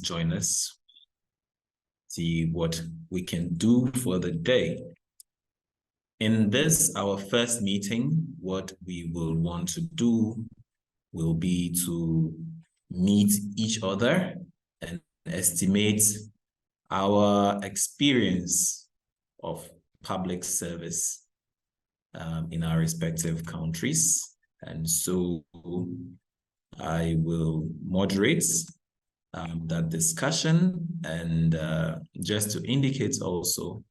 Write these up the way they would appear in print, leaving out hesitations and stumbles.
join us, see what we can do for the day. In this, our first meeting, what we will want to do will be to meet each other and estimate our experience of public service in our respective countries. And so I will moderate that discussion, and just to indicate also,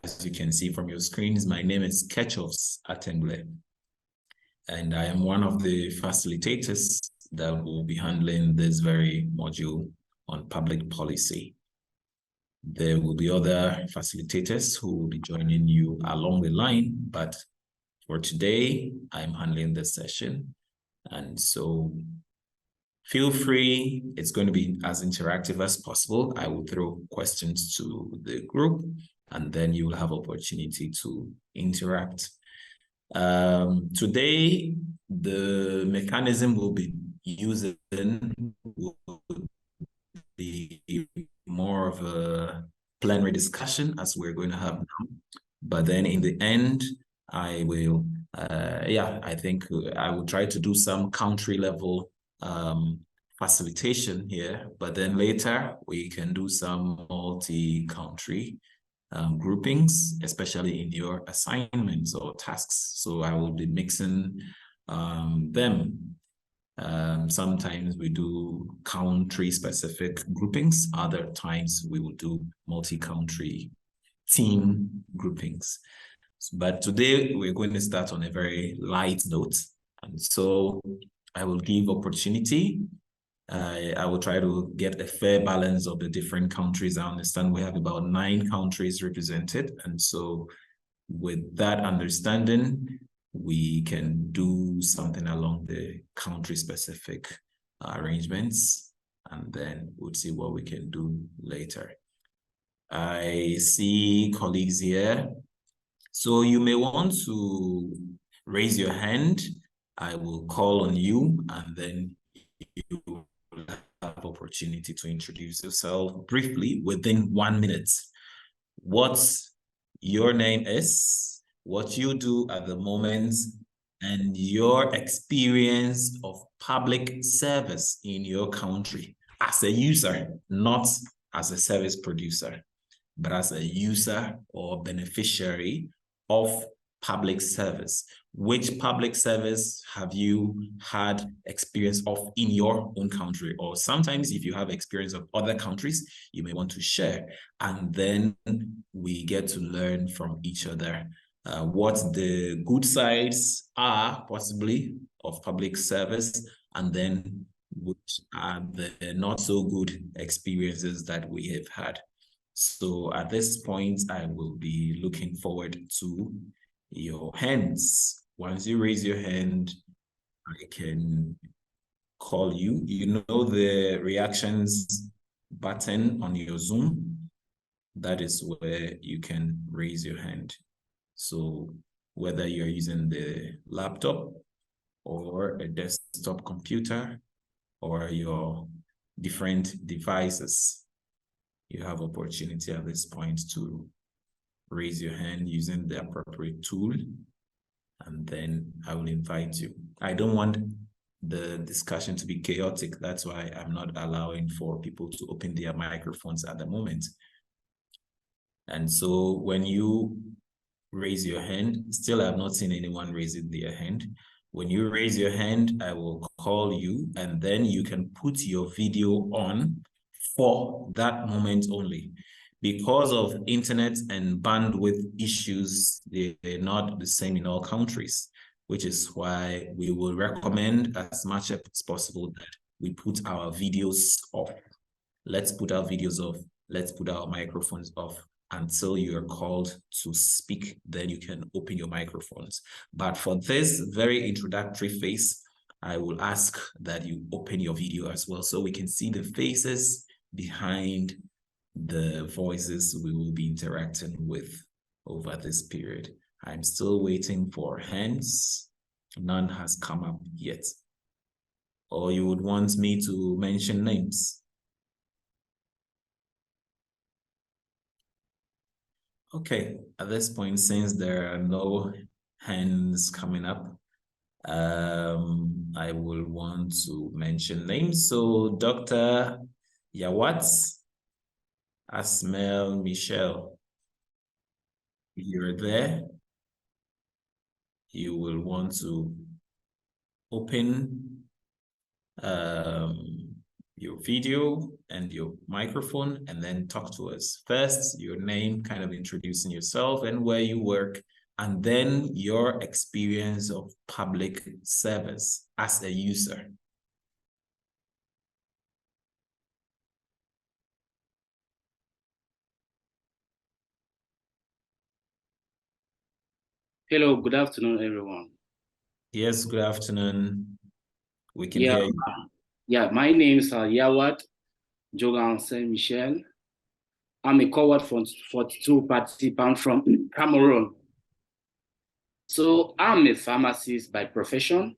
as you can see from your screens, my name is Ketchofs Atengle, and I am one of the facilitators that will be handling this very module on public policy. There will be other facilitators who will be joining you along the line, but for today, I'm handling this session. And so feel free, it's going to be as interactive as possible. I will throw questions to the group, and then you will have opportunity to interact. Today, the mechanism we'll be using will be more of a plenary discussion as we're going to have now. But then in the end, I will, I think I will try to do some country level facilitation here, but then later we can do some multi-country groupings, especially in your assignments or tasks. So I will be mixing them. Sometimes we do country-specific groupings. Other times we will do multi-country team groupings. But today we're going to start on a very light note. And so I will give opportunity. I will try to get a fair balance of the different countries. I understand we have about 9 countries represented. And so with that understanding, we can do something along the country-specific arrangements, and then we'll see what we can do later. I see colleagues here. So you may want to raise your hand. I will call on you, and then you will have opportunity to introduce yourself briefly within 1 minute. What your name is, what you do at the moment, and your experience of public service in your country as a user, not as a service producer, but as a user or beneficiary of public service. Which public service have you had experience of in your own country? Or sometimes if you have experience of other countries, you may want to share. And then we get to learn from each other what the good sides are possibly of public service, and then which are the not so good experiences that we have had. So at this point, I will be looking forward to your hands. Once you raise your hand, I can call you. You know the reactions button on your Zoom? That is where you can raise your hand. So whether you're using the laptop or a desktop computer or your different devices, you have opportunity at this point to raise your hand using the appropriate tool, and then I will invite you. I don't want the discussion to be chaotic. That's why I'm not allowing for people to open their microphones at the moment. And so when you raise your hand, still I have not seen anyone raising their hand. When you raise your hand, I will call you, and then you can put your video on for that moment only. Because of internet and bandwidth issues, they're not the same in all countries, which is why we will recommend as much as possible that we put our videos off. Let's put our videos off. Let's put our microphones off until you are called to speak. Then you can open your microphones. But for this very introductory phase, I will ask that you open your video as well, so we can see the faces behind the voices we will be interacting with over this period. I'm still waiting for hands. None has come up yet. Or you would want me to mention names? Okay, at this point, since there are no hands coming up, I will want to mention names. So Dr. Yawat Asmel Michelle, you're there. You will want to open your video and your microphone and then talk to us. First, your name, kind of introducing yourself and where you work, and then your experience of public service as a user. Hello, good afternoon, everyone. Yes, good afternoon. We can hear you. Yeah, my name is Yawat Jogan Saint Michel. I'm a cohort from 42 participant from Cameroon. So I'm a pharmacist by profession.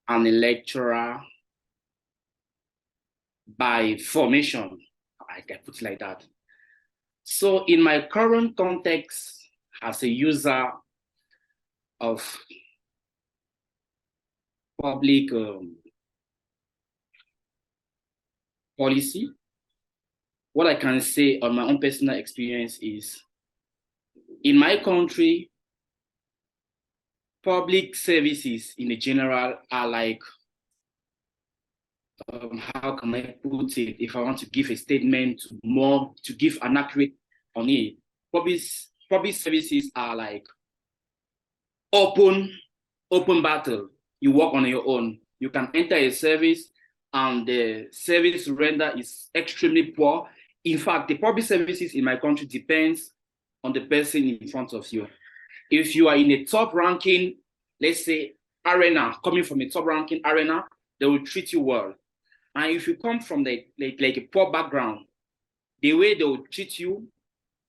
I'm a lecturer by formation. I can put it like that. So in my current context as a user of public policy, what I can say on my own personal experience is, in my country, public services in the general are like, how can I put it? If I want to give a statement to give an accurate on it, public services are like open battle. You work on your own. You can enter a service and the service render is extremely poor. In fact, the public services in my country depends on the person in front of you. If you are in a top ranking, let's say arena, coming from a top ranking arena, they will treat you well. And if you come from like a poor background, the way they will treat you,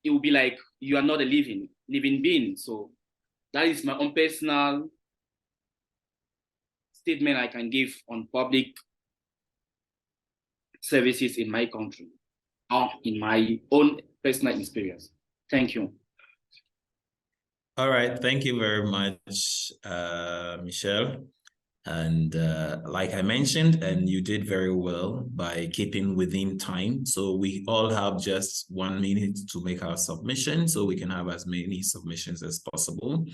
it will be like you are not a living being. So that is my own personal statement I can give on public services in my country, or in my own personal experience. Thank you. All right, thank you very much, Michelle. And like I mentioned, and you did very well by keeping within time. So we all have just 1 minute to make our submission, so we can have as many submissions as possible.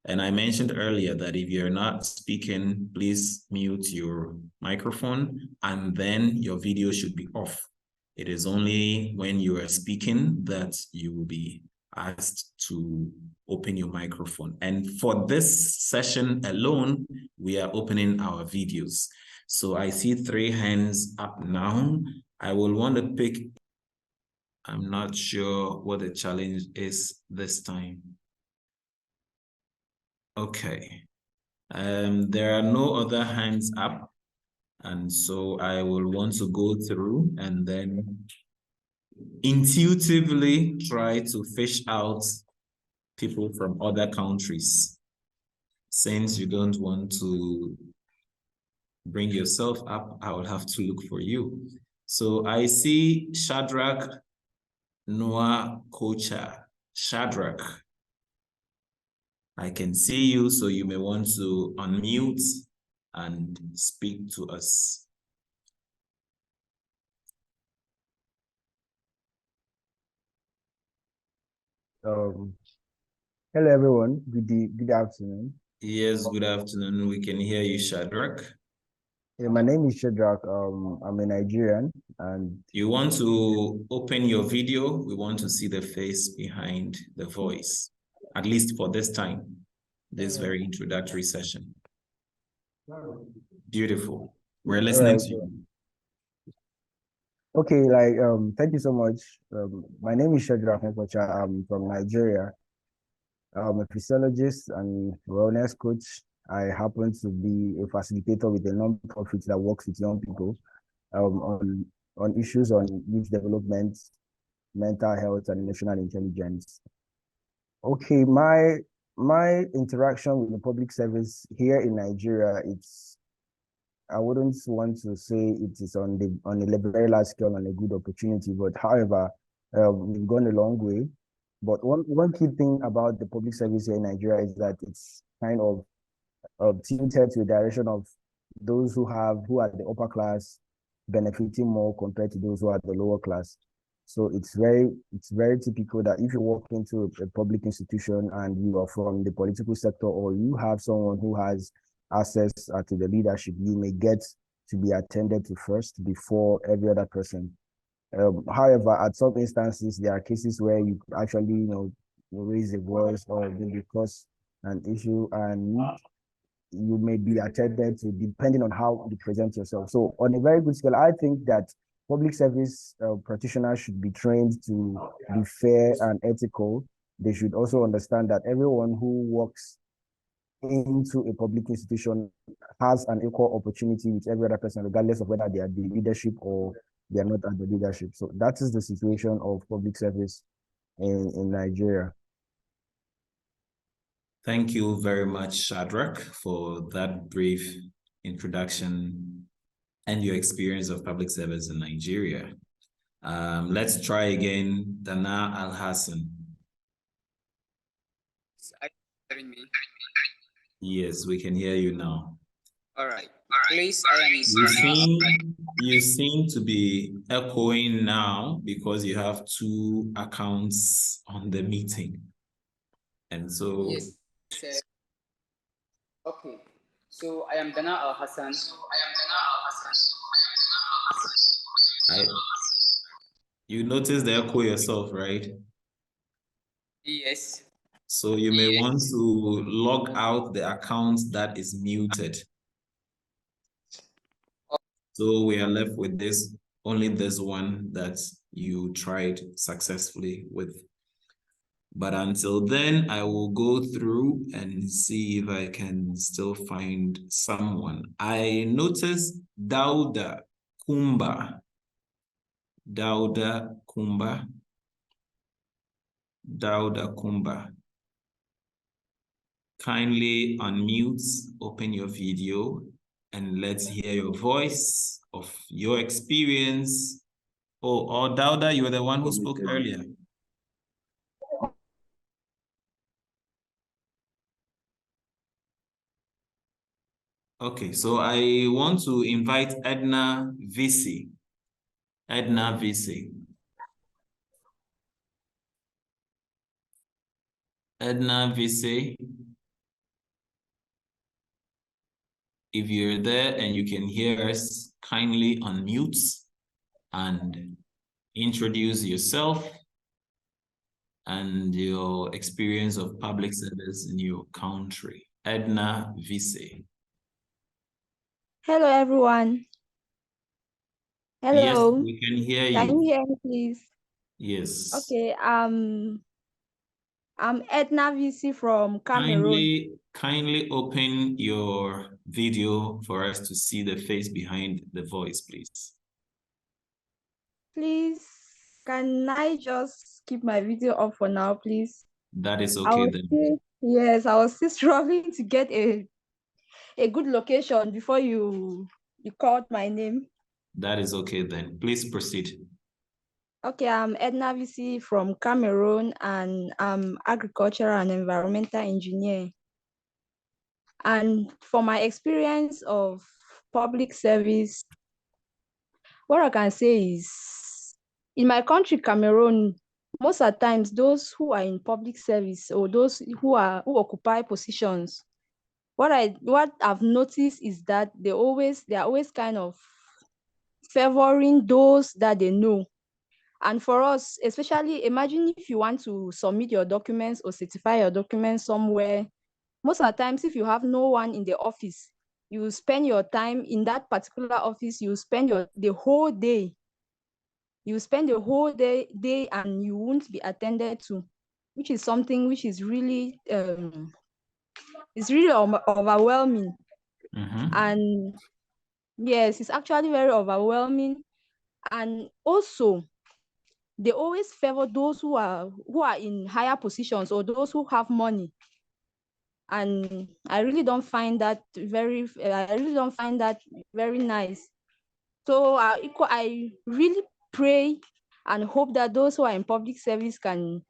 And I mentioned earlier that if you're not speaking, please mute your microphone and then your video should be off. It is only when you are speaking that you will be asked to open your microphone. And for this session alone, we are opening our videos. So I see 3 hands up now. I will want to pick. I'm not sure what the challenge is this time. Okay. There are no other hands up. And so I will want to go through and then intuitively try to fish out people from other countries. Since you don't want to bring yourself up, I will have to look for you. So I see Shadrach Noah Kocha. Shadrach, I can see you, so you may want to unmute and speak to us. Hello everyone. Good afternoon. Yes, good afternoon. We can hear you, Shadrach. Yeah, my name is Shadrach. I'm a Nigerian, and you want to open your video. We want to see the face behind the voice, at least for this time, this very introductory session. Beautiful. We're listening to you. Okay, thank you so much. My name is Shadrach Nkocha. I'm from Nigeria. I'm a physiologist and wellness coach. I happen to be a facilitator with a non-profit that works with young people on issues on youth development, mental health, and emotional intelligence. Okay, my interaction with the public service here in Nigeria, I wouldn't want to say it is on a very large scale on a good opportunity, but however, we've gone a long way. But one key thing about the public service here in Nigeria is that it's kind of tilted to the direction of those who are the upper class benefiting more compared to those who are the lower class. So it's very typical that if you walk into a public institution and you are from the political sector, or you have someone who has access to the leadership, you may get to be attended to first before every other person. However, at some instances, there are cases where you actually, raise a voice or maybe cause an issue, and you may be attended to depending on how you present yourself. So on a very good scale, I think that public service practitioners should be trained to be fair and ethical. They should also understand that everyone who works into a public institution has an equal opportunity with every other person, regardless of whether they are the leadership or they are not at the leadership. So that is the situation of public service in Nigeria. Thank you very much, Shadrach, for that brief introduction and your experience of public service in Nigeria. Let's try again, Dana Al-Hassan. Are you hearing me? Yes, we can hear you now. All right. Please, I am You seem to be echoing now because you have two accounts on the meeting. And so... Yes, sir. Okay. So I am Dana Al-Hassan. You notice the echo yourself, right? Yes. So you may want to log out the account that is muted. So we are left with only this one that you tried successfully with. But until then, I will go through and see if I can still find someone. I noticed Dauda Kumba. Dauda Kumba. Dauda Kumba. Kindly unmute, open your video, and let's hear your voice of your experience. Oh, Dauda, you were the one who spoke earlier. Okay, so I want to invite Edna Visi. Edna Visi. Edna Visi. If you're there and you can hear us, kindly unmute and introduce yourself and your experience of public service in your country. Edna Visi. Hello, everyone. Hello. Yes, we can hear you. Can you hear me, please? Yes. Okay. I'm Edna VC from Cameroon. Kindly open your video for us to see the face behind the voice, please. Please, can I just keep my video off for now, please? That is okay then. Yes, I was still struggling to get a good location before you called my name. That is okay then. Please proceed. Okay, I'm Edna VC from Cameroon, and I'm agricultural and environmental engineer. And for my experience of public service, what I can say is, in my country, Cameroon, most of the times, those who are in public service or those who occupy positions, what I've noticed is that they are always kind of favoring those that they know. And for us, especially, imagine if you want to submit your documents or certify your documents somewhere. Most of the times, if you have no one in the office, you spend your time in that particular office, you spend the whole day. You spend the whole day and you won't be attended to, which is something which is really overwhelming. And yes, it's actually very overwhelming. And also, they always favor those who are in higher positions or those who have money. And I really don't find that very nice. So I really pray and hope that those who are in public service can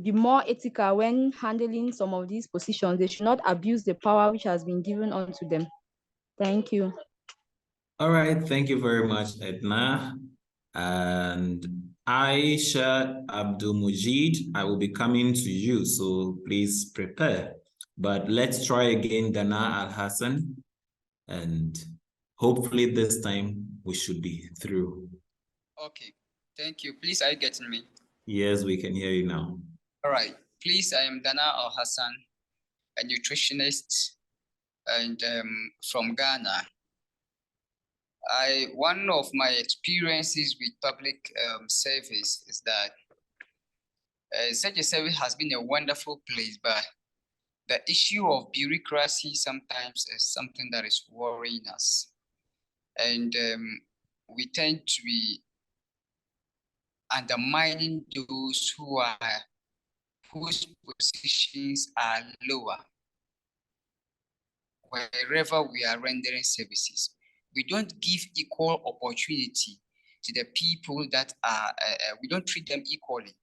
be more ethical when handling some of these positions. They should not abuse the power which has been given unto them. Thank you. All right, thank you very much, Edna. And Aisha Abdulmujid, I will be coming to you, so please prepare. But let's try again, Dana Al-Hassan, and hopefully this time we should be through. Okay, thank you. Please, are you getting me? Yes, we can hear you now. All right. Please, I am Dana Al Hassan, a nutritionist and from Ghana. One of my experiences with public service is that such a service has been a wonderful place, but the issue of bureaucracy sometimes is something that is worrying us. And we tend to be undermining those whose positions are lower wherever we are rendering services. We don't give equal opportunity to the people that are, we don't treat them equally.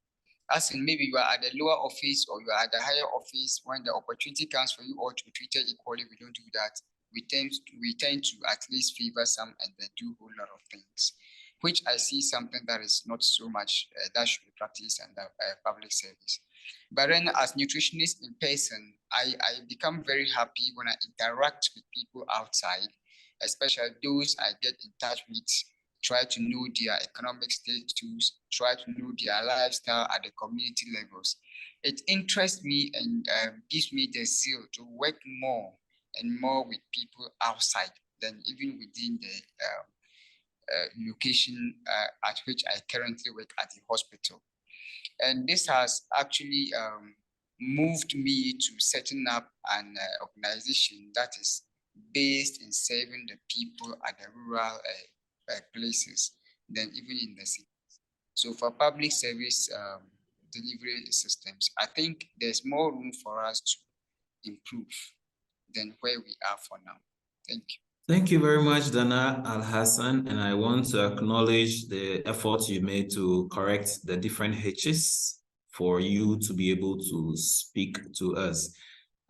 As in, maybe you are at the lower office or you are at the higher office, when the opportunity comes for you all to be treated equally, we don't do that. We tend to at least favor some and then do a whole lot of things, which I see something that is not so much that should be practiced in the public service. But then as nutritionist in person, I become very happy when I interact with people outside, especially those I get in touch with, try to know their economic status, try to know their lifestyle at the community levels. It interests me and gives me the zeal to work more and more with people outside than even within the location at which I currently work at the hospital. And this has actually moved me to setting up an organization that is based in serving the people at the rural places than even in the city. So for public service delivery systems, I think there's more room for us to improve than where we are for now. Thank you. Thank you very much, Dana Al-Hassan, and I want to acknowledge the efforts you made to correct the different H's for you to be able to speak to us.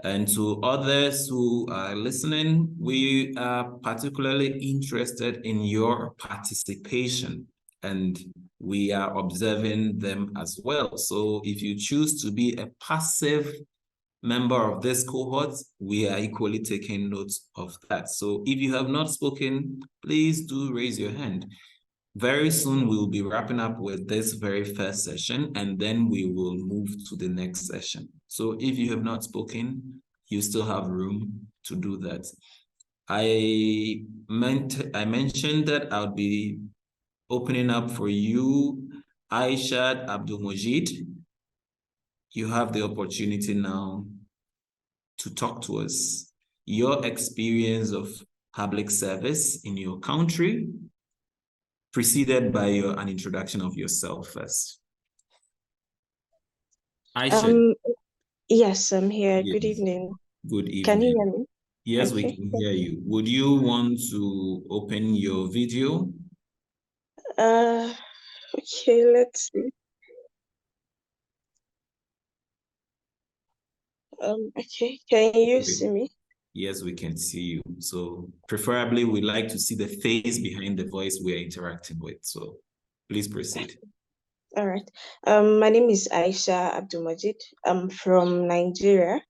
And to others who are listening, we are particularly interested in your participation, and we are observing them as well. So if you choose to be a passive member of this cohort, we are equally taking note of that. So if you have not spoken, please do raise your hand. Very soon we will be wrapping up with this very first session, and then we will move to the next session. So if you have not spoken, you still have room to do that. I mentioned that I'll be opening up for you, Aisha Abdulmujid. You have the opportunity now to talk to us. Your experience of public service in your country, preceded by an introduction of yourself first. Aisha. Yes, I'm here. Yes. Good evening. Good evening. Can you hear me? Yes, Okay. we can hear you. Would you want to open your video? Okay, let's see. Okay, can you see me? Yes, we can see you. So preferably we like to see the face behind the voice we're interacting with. So please proceed. All right. My name is Aisha Abdulmajid. I'm from Nigeria.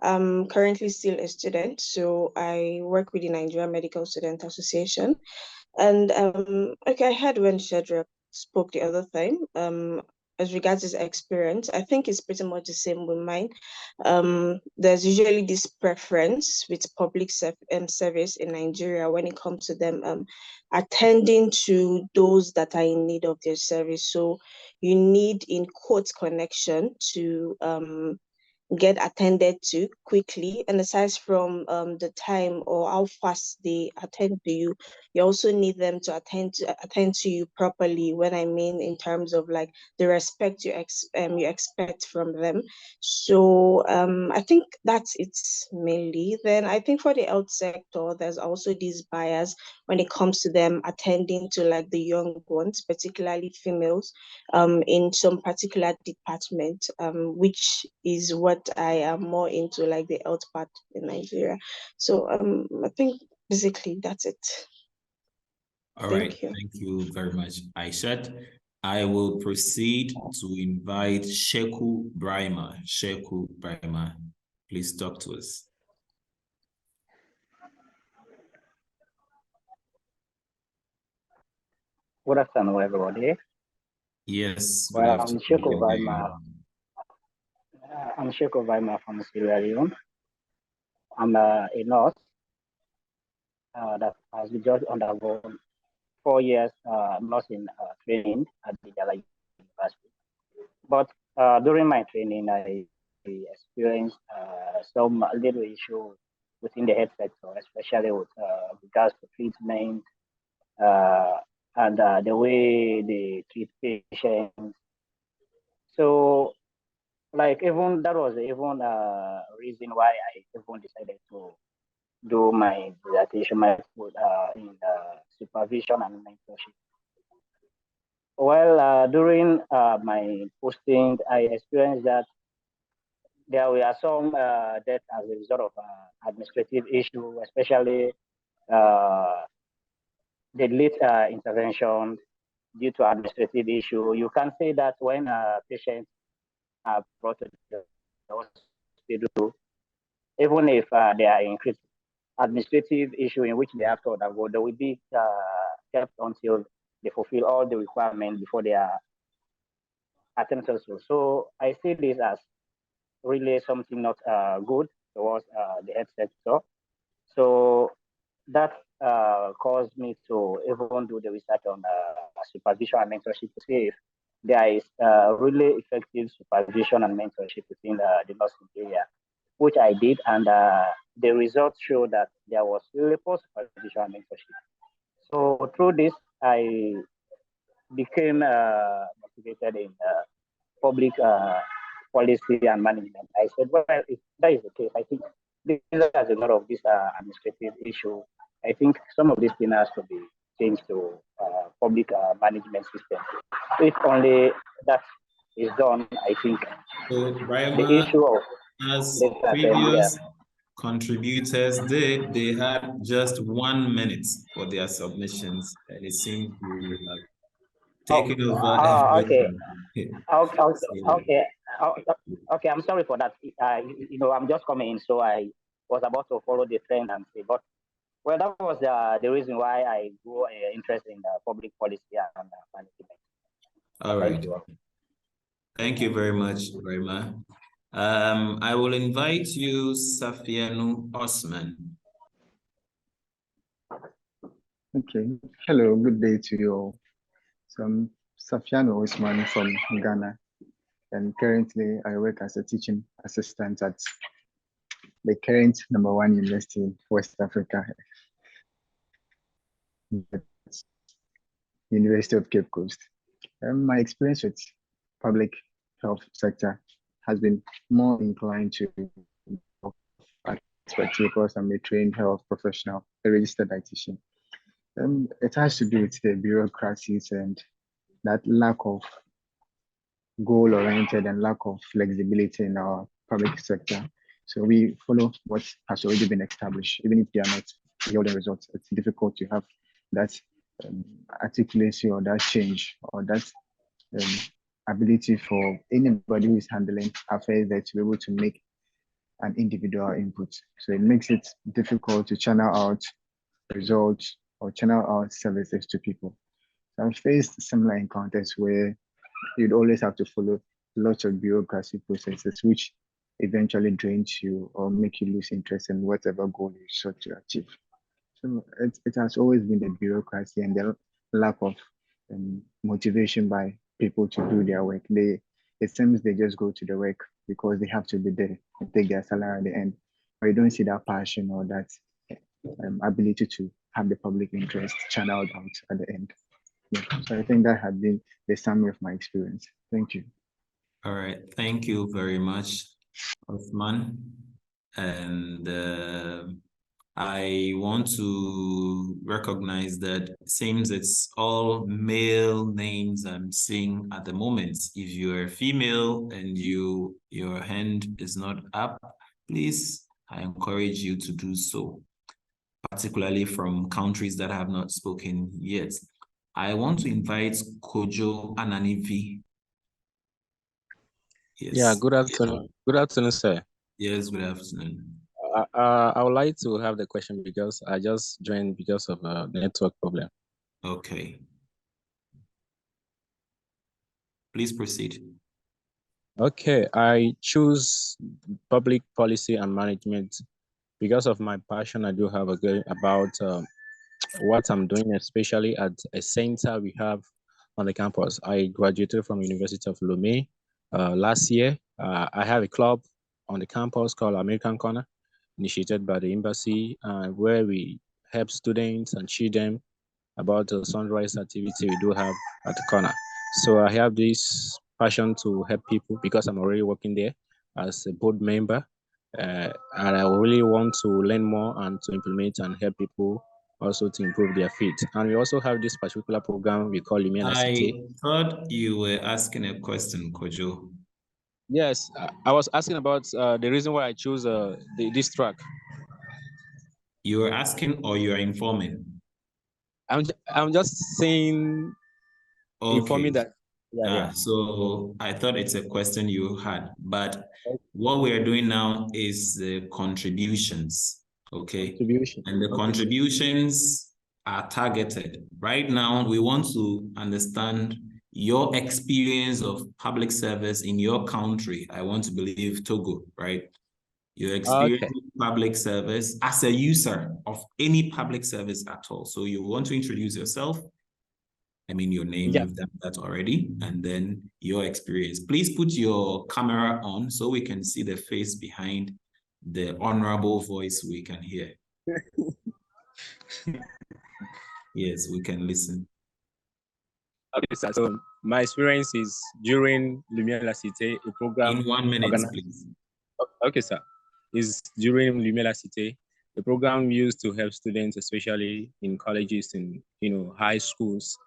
I'm currently still a student, so I work with the Nigeria Medical Student Association. And okay, I heard when Shadrach spoke the other time, as regards his experience, I think it's pretty much the same with mine. There's usually this preference with public service in Nigeria when it comes to them attending to those that are in need of their service. So you need, in quotes, connection to get attended to quickly, and aside from the time or how fast they attend to you, you also need them to attend to you properly. When I mean in terms of like the respect you expect from them. So I think that's it mainly. Then I think for the health sector, there's also this bias when it comes to them attending to like the young ones, particularly females, in some particular department, which is what I am more into, like the health part in Nigeria. So I think basically that's it. All Thank right, you. thank you very much, Aishat. I will proceed to invite Sheku Brahima. Sheku Brahima, please talk to us. Good afternoon, everybody. Yes, good Well, afternoon. I'm Sheku Vaima from Sierra Leone. I'm a nurse that has just undergone 4 years nursing training at the Jala University. But during my training, I experienced some little issue within the health sector, especially with regards to treatment and the way they treat patients. So, like, even that was even a reason why I even decided to do my dissertation in supervision and mentorship. Well, during my posting, I experienced that there were some deaths as a result of administrative issue, especially the late intervention due to administrative issue. You can say that when patients are brought to the hospital, even if they are in administrative issue in which they have to undergo, they will be kept until they fulfill all the requirements before they are attended to. So I see this as really something not good towards the health sector. So that caused me to even do the research on supervision and mentorship to see if there is really effective supervision and mentorship within the nursing area, which I did, and the results show that there was really poor supervision and mentorship. So through this, I became motivated in public policy and management. I said, well, if that is the case, I think there's a lot of this administrative issue. I think some of these things has to be changed to public management system. If only that is done, I think So, the issue of as previous contributors did, they had just 1 minute for their submissions, and it seemed to have taken over okay. everything. Okay, I'm sorry for that. I'm just coming in, so I was about to follow the trend and say, but well, that was the reason why I grew interest in public policy and management. All right. Thank you very much, Rema. I will invite you, Safianu Osman. Okay. Hello, good day to you all. So I'm Safianu Osman from Ghana, and currently I work as a teaching assistant at the current #1 university in West Africa, University of Cape Coast. My experience with public health sector has been more inclined to aspect because I'm a trained health professional, a registered dietitian. It has to do with the bureaucracies and that lack of goal-oriented and lack of flexibility in our public sector. So we follow what has already been established, even if they are not yielding results. It's difficult to have that articulation or that change or that ability for anybody who is handling affairs there to be able to make an individual input. So it makes it difficult to channel out results or channel out services to people. So I've faced similar encounters where you'd always have to follow lots of bureaucracy processes, which eventually drains you or make you lose interest in whatever goal you sought to achieve. So it has always been the bureaucracy and the lack of motivation by people to do their work. It seems they just go to the work because they have to be there and take their salary at the end, but you don't see that passion or that ability to have the public interest channeled out at the end. Yeah. So I think that had been the summary of my experience. Thank you. All right, thank you very much, Osman. And I want to recognize that seems it's all male names I'm seeing at the moment. If you're a female and your hand is not up, please, I encourage you to do so, particularly from countries that have not spoken yet. I want to invite Kojo Ananivi. Yes. Yeah, good afternoon. Good afternoon, sir. Yes, good afternoon. I would like to have the question because I just joined because of a network problem. Okay. Please proceed. Okay, I choose public policy and management because of my passion. I do have a good about what I'm doing, especially at a center we have on the campus. I graduated from University of Lomé last year. I have a club on the campus called American Corner, initiated by the embassy, where we help students and children about the sunrise activity we do have at the corner. So I have this passion to help people because I'm already working there as a board member. And I really want to learn more and to implement and help people also to improve their feet. And we also have this particular program we call Lumiere I City. thought you were asking a question, Kojo. Yes, I was asking about the reason why I chose this track. You are asking or you are informing? I'm just saying, Okay. informing that. Yeah. So I thought it's a question you had, but what we are doing now is the contributions, okay? And the contributions are targeted. Right now, we want to understand your experience of public service in your country. I want to believe Togo, right? Your experience with public service as a user of any public service at all. So you want to introduce yourself. I mean, your name, you've done that already, and then your experience. Please put your camera on so we can see the face behind the honorable voice we can hear. Yes, we can listen. Okay, so my experience is during Lumiere La Cité, a program. In 1 minute, please. Okay, sir. Is during Lumiere La Cité, a program used to help students, especially in colleges and high schools,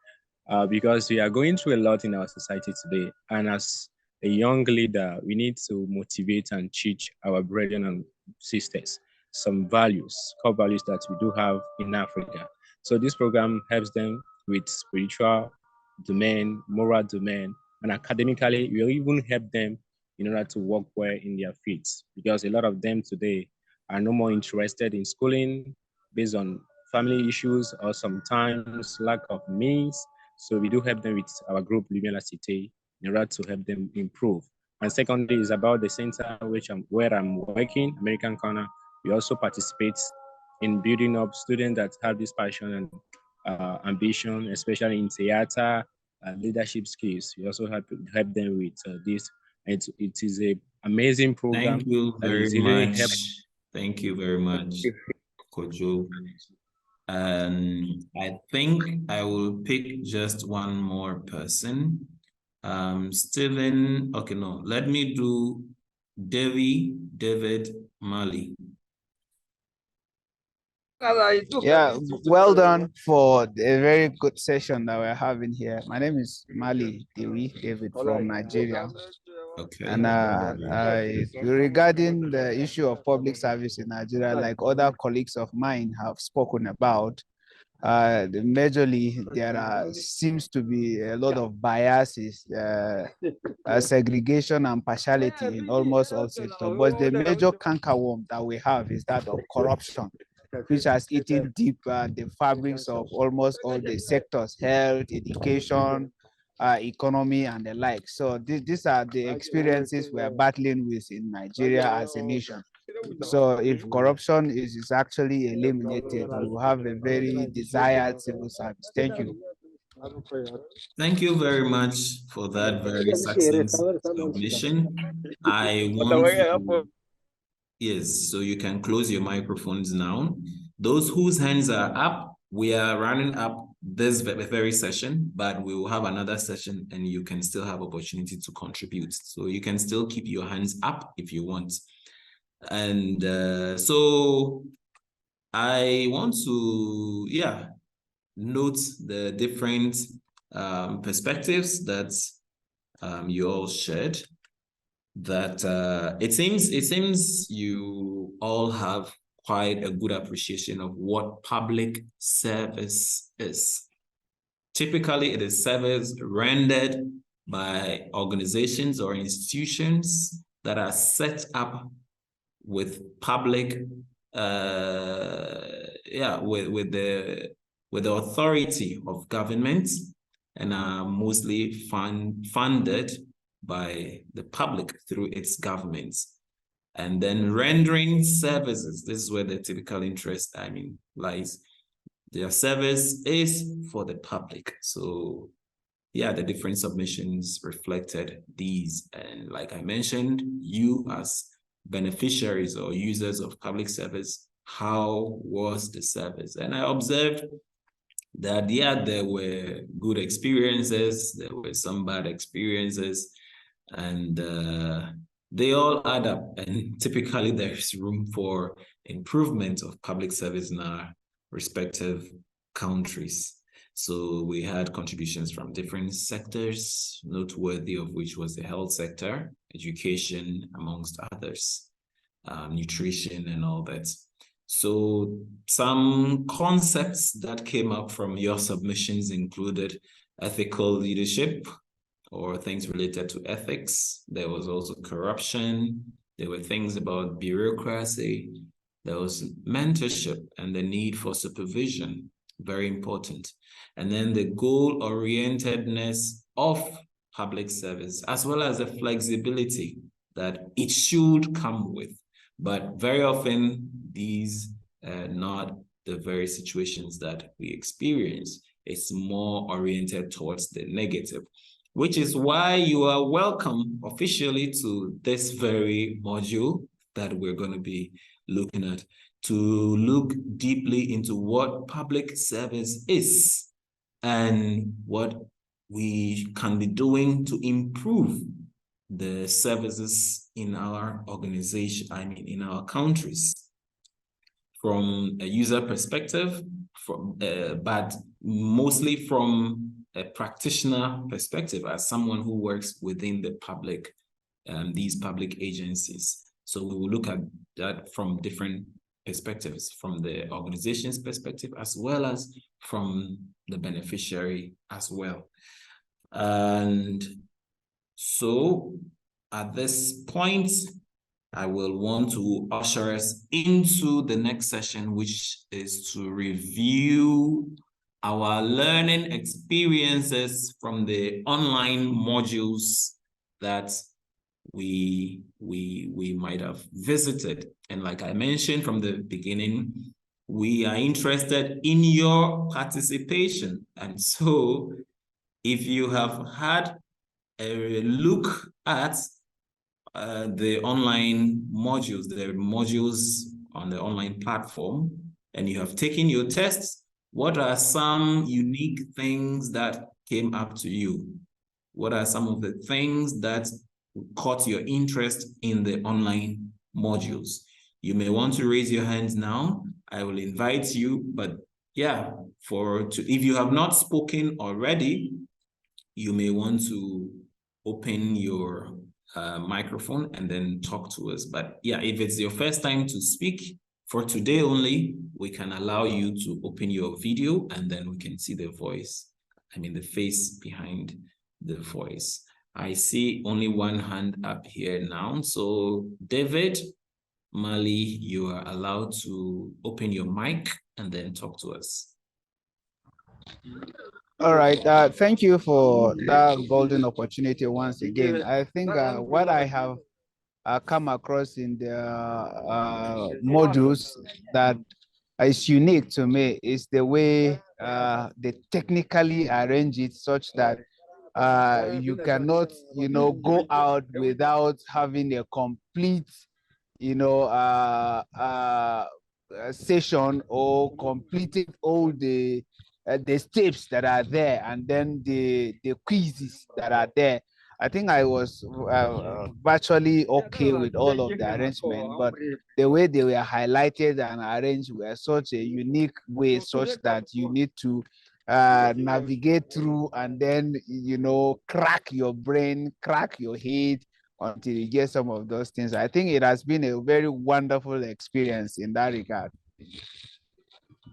because we are going through a lot in our society today. And as a young leader, we need to motivate and teach our brethren and sisters some values, core values that we do have in Africa. So this program helps them with spiritual domain, moral domain, and academically, we even help them in order to work well in their fields, because a lot of them today are no more interested in schooling based on family issues or sometimes lack of means. So we do help them with our group, Lumiere La Cité, in order to help them improve. And secondly is about the center where I'm working, American Corner. We also participate in building up students that have this passion and ambition, especially in theater, leadership skills. We also help them with this. It is an amazing program. Thank you very much. Thank you very much, Kojo. I think I will pick just one more person. Steven, okay, no, let me do David Mali. Yeah, well done for a very good session that we're having here. My name is Mali David from Nigeria. Okay. And regarding the issue of public service in Nigeria, like other colleagues of mine have spoken about, majorly there seems to be a lot of biases, segregation and partiality in almost all sectors. But the major cankerworm that we have is that of corruption, which has eaten deep the fabrics of almost all the sectors: health, education, economy, and the like. So these are the experiences we are battling with in Nigeria as a nation. So if corruption is actually eliminated, we will have a very desired civil service. Thank you. Thank you very much for that very succinct submission. I want to, yes, so you can close your microphones now. Those whose hands are up, we are running up this very session, but we will have another session and you can still have opportunity to contribute. So you can still keep your hands up if you want. And so I want to, note the different perspectives that you all shared. That it seems you all have quite a good appreciation of what public service is. Typically, it is service rendered by organizations or institutions that are set up with public, with the authority of government, and are mostly funded by the public through its governments. And then rendering services, this is where the typical interest, lies. Their service is for the public. So yeah, the different submissions reflected these. And like I mentioned, you as beneficiaries or users of public service, how was the service? And I observed that, yeah, there were good experiences, there were some bad experiences, and they all add up. And typically there is room for improvement of public service in our respective countries. So we had contributions from different sectors, noteworthy of which was the health sector, education, amongst others, nutrition and all that. So some concepts that came up from your submissions included ethical leadership, or things related to ethics. There was also corruption. There were things about bureaucracy. There was mentorship and the need for supervision, very important. And then the goal-orientedness of public service, as well as the flexibility that it should come with. But very often, these are not the very situations that we experience. It's more oriented towards the negative, which is why you are welcome officially to this very module that we're going to be looking at, to look deeply into what public service is and what we can be doing to improve the services in our organization, in our countries, from a user perspective, but mostly from a practitioner perspective, as someone who works within the public, these public agencies. So we will look at that from different perspectives, from the organization's perspective, as well as from the beneficiary as well. And so at this point, I will want to usher us into the next session, which is to review our learning experiences from the online modules that we might have visited. And like I mentioned from the beginning, we are interested in your participation. And so if you have had a look at the online modules, the modules on the online platform, and you have taken your tests, what are some unique things that came up to you? What are some of the things that caught your interest in the online modules? You may want to raise your hands now. I will invite you, but yeah, if you have not spoken already, you may want to open your microphone and then talk to us. But yeah, if it's your first time to speak, for today only, we can allow you to open your video and then we can see the voice, the face behind the voice. I see only one hand up here now. So David, Mali, you are allowed to open your mic and then talk to us. All right. Thank you for that golden opportunity once again. I think what I have come across in the modules that is unique to me is the way they technically arrange it such that you cannot, go out without having a complete, session or completing all the steps that are there, and then the quizzes that are there. I think I was virtually okay with all of the arrangement, but the way they were highlighted and arranged were such a unique way, such that you need to navigate through and then, you know, crack your brain, crack your head until you get some of those things. I think it has been a very wonderful experience in that regard.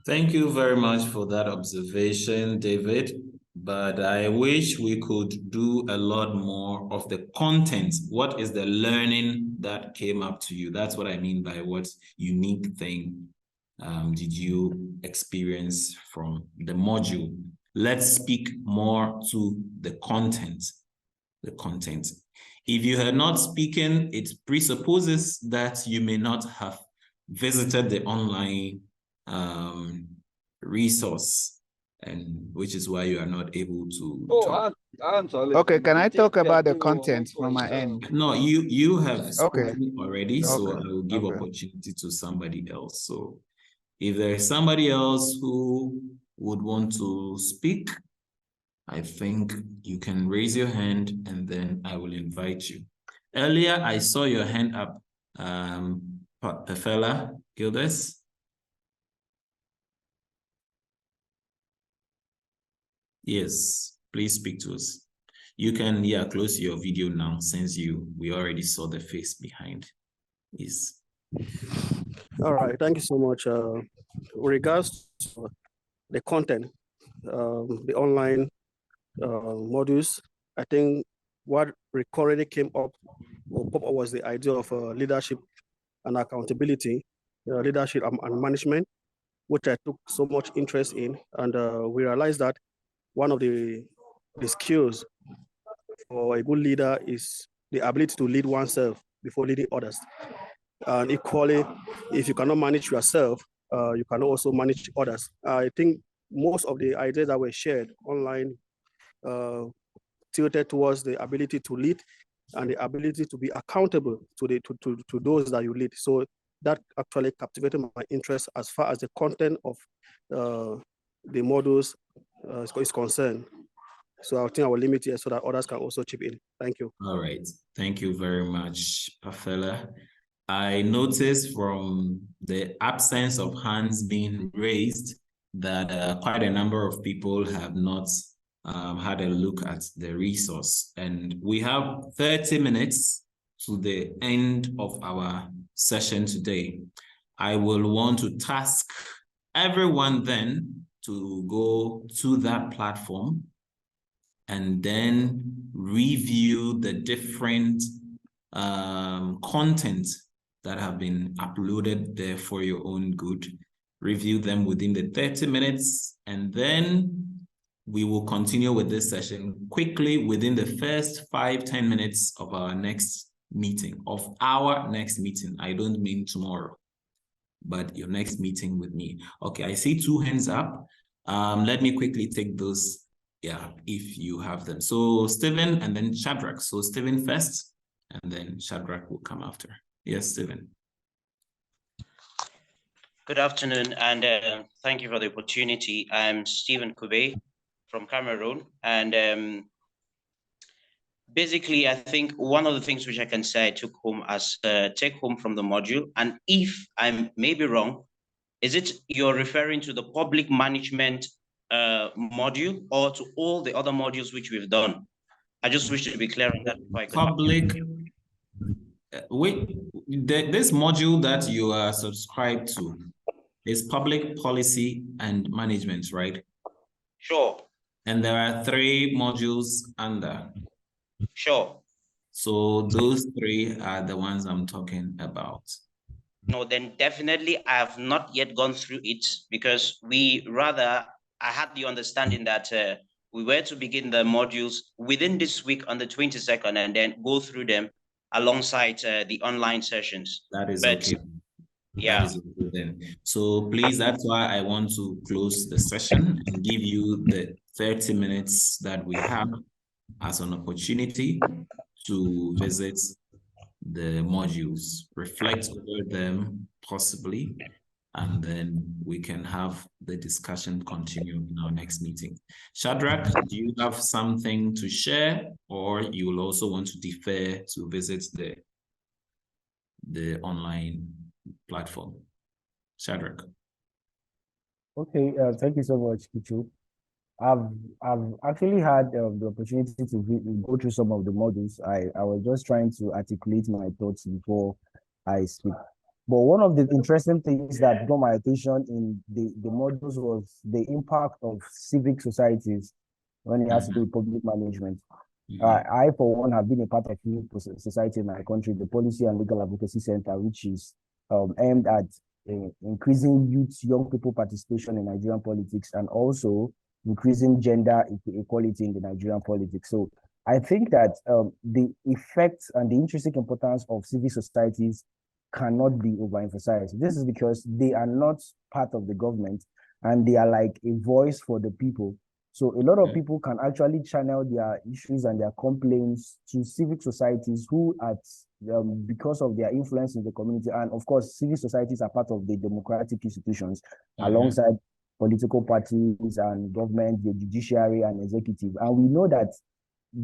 Thank you very much for that observation, David. But I wish we could do a lot more of the content. What is the learning that came up to you? That's what I mean by what unique thing did you experience from the module? Let's speak more to the content. The content. If you are not speaking, it presupposes that you may not have visited the online resource, and which is why you are not able to talk. Okay, can I talk about the content from my end? No, you have spoken Okay. already, so Okay. I will give Okay. opportunity to somebody else. So if there is somebody else who would want to speak, I think you can raise your hand and then I will invite you. Earlier, I saw your hand up, Pafela Gildes. Yes, please speak to us. You can, close your video now since we already saw the face behind. Yes. All right, thank you so much. With regards to the content, the online modules, I think what recurrently came up or pop up was the idea of leadership and accountability, leadership and management, which I took so much interest in. And we realized that one of the skills for a good leader is the ability to lead oneself before leading others. And equally, if you cannot manage yourself, you can also manage others. I think most of the ideas that were shared online tilted towards the ability to lead and the ability to be accountable to those that you lead. So that actually captivated my interest as far as the content of the modules is concerned. So I think I will limit it so that others can also chip in. Thank you. All right. Thank you very much, Pafela. I noticed from the absence of hands being raised that quite a number of people have not had a look at the resource. And we have 30 minutes to the end of our session today. I will want to task everyone then to go to that platform and then review the different content that have been uploaded there for your own good. Review them within the 30 minutes, and then we will continue with this session quickly within the first 5-10 minutes of our next meeting, I don't mean tomorrow, but your next meeting with me. Okay, I see 2 hands up. Let me quickly take those, if you have them. So Stephen and then Shadrach. So Stephen first, and then Shadrach will come after. Yes, Stephen. Good afternoon, and thank you for the opportunity. I'm Stephen Kube from Cameroon, and basically, I think one of the things which I can say I took home as take home from the module, and if I may be wrong, is it you're referring to the public management module or to all the other modules which we've done? I just wish to be clear on that before I continue. This module that you are subscribed to is public policy and management, right? Sure. And there are 3 modules under. Sure. So those 3 are the ones I'm talking about. No, then definitely I have not yet gone through it, because I had the understanding that we were to begin the modules within this week on the 22nd and then go through them alongside the online sessions. That is okay. Yeah. That is okay then. So please, that's why I want to close the session and give you the 30 minutes that we have as an opportunity to visit the modules, reflect over them possibly, and then we can have the discussion continue in our next meeting. Shadrach, do you have something to share, or you will also want to defer to visit the online platform? Shadrach. Okay, thank you so much, Kichu. I've actually had the opportunity to go through some of the models. I was just trying to articulate my thoughts before I speak. But one of the interesting things that got my attention in the models was the impact of civic societies when it has to do with public management. I, for one, have been a part of civic society in my country, the Policy and Legal Advocacy Center, which is aimed at increasing young people participation in Nigerian politics, and also increasing gender equality in the Nigerian politics. So I think that the effects and the intrinsic importance of civil societies cannot be overemphasized. This is because they are not part of the government, and they are like a voice for the people. So a lot of people can actually channel their issues and their complaints to civic societies who because of their influence in the community. And of course, civil societies are part of the democratic institutions alongside political parties and government, the judiciary and executive. And we know that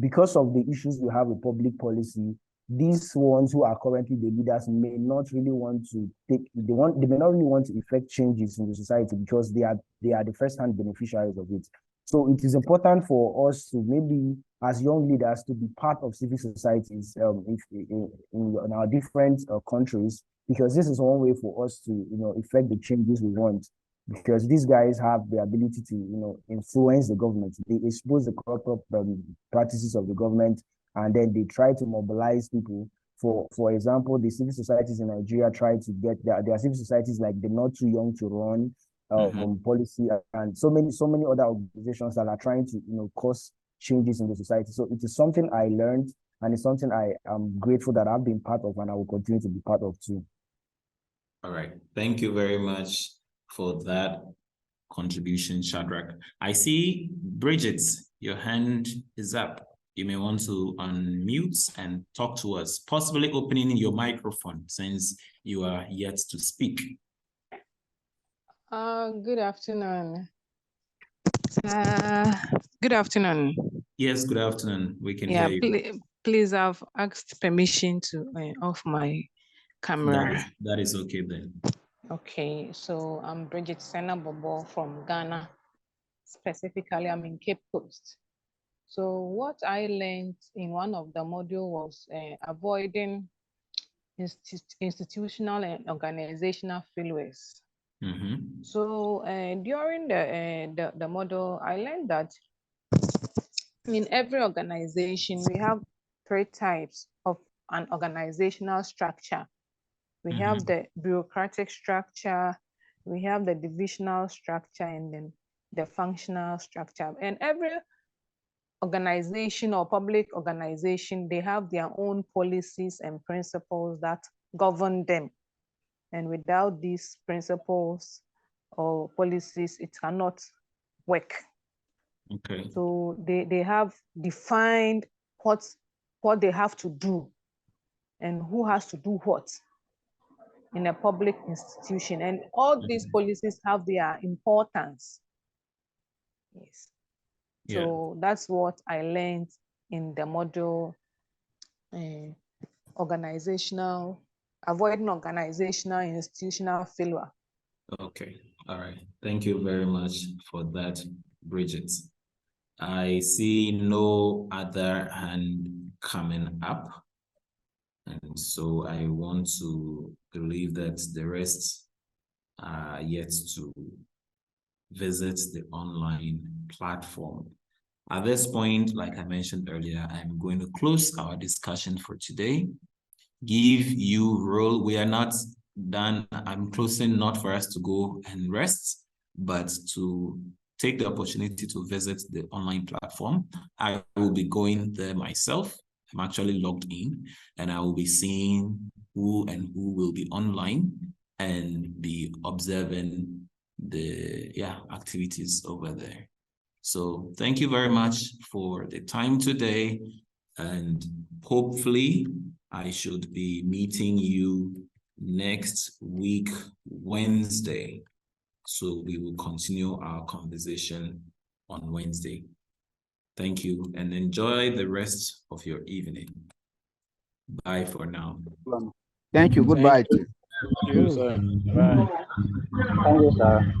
because of the issues we have with public policy, these ones who are currently the leaders may not really want to they may not really want to effect changes in the society, because they are the first-hand beneficiaries of it. So it is important for us to maybe, as young leaders, to be part of civil societies in our different countries, because this is one way for us to effect the changes we want. Because these guys have the ability to influence the government. They expose the corrupt practices of the government, and then they try to mobilize people. For example, the civil societies in Nigeria try to get their civil societies like the Not Too Young to Run policy, and so many other organizations that are trying to cause changes in the society. So it is something I learned, and it's something I am grateful that I've been part of, and I will continue to be part of too. All right, thank you very much for that contribution, Shadrach. I see Bridget, your hand is up. You may want to unmute and talk to us, possibly opening your microphone since you are yet to speak. Good afternoon. Good afternoon. Yes, good afternoon. We can hear you. Please, I've asked permission to off my camera. That is okay then. Okay, so I'm Bridget Bobo from Ghana. Specifically, I'm in Cape Coast. So what I learned in one of the modules was avoiding institutional and organizational failures. So during the model, I learned that in every organization, we have 3 types of an organizational structure. We have the bureaucratic structure, we have the divisional structure, and then the functional structure. And every organization or public organization, they have their own policies and principles that govern them. And without these principles or policies, it cannot work. Okay. So they have defined what they have to do and who has to do what in a public institution. And all these policies have their importance. Yes. So that's what I learned in the module, avoiding organizational and institutional failure. Okay, all right. Thank you very much for that, Bridget. I see no other hand coming up. And so I want to believe that the rest are yet to visit the online platform. At this point, like I mentioned earlier, I'm going to close our discussion for today. Give you role. We are not done. I'm closing not for us to go and rest, but to take the opportunity to visit the online platform. I will be going there myself. I'm actually logged in, and I will be seeing who will be online and be observing the activities over there. So thank you very much for the time today, and hopefully I should be meeting you next week, Wednesday. So we will continue our conversation on Wednesday. Thank you and enjoy the rest of your evening. Bye for now. Thank you. Goodbye. Thank you, sir. Bye. Thank you, sir.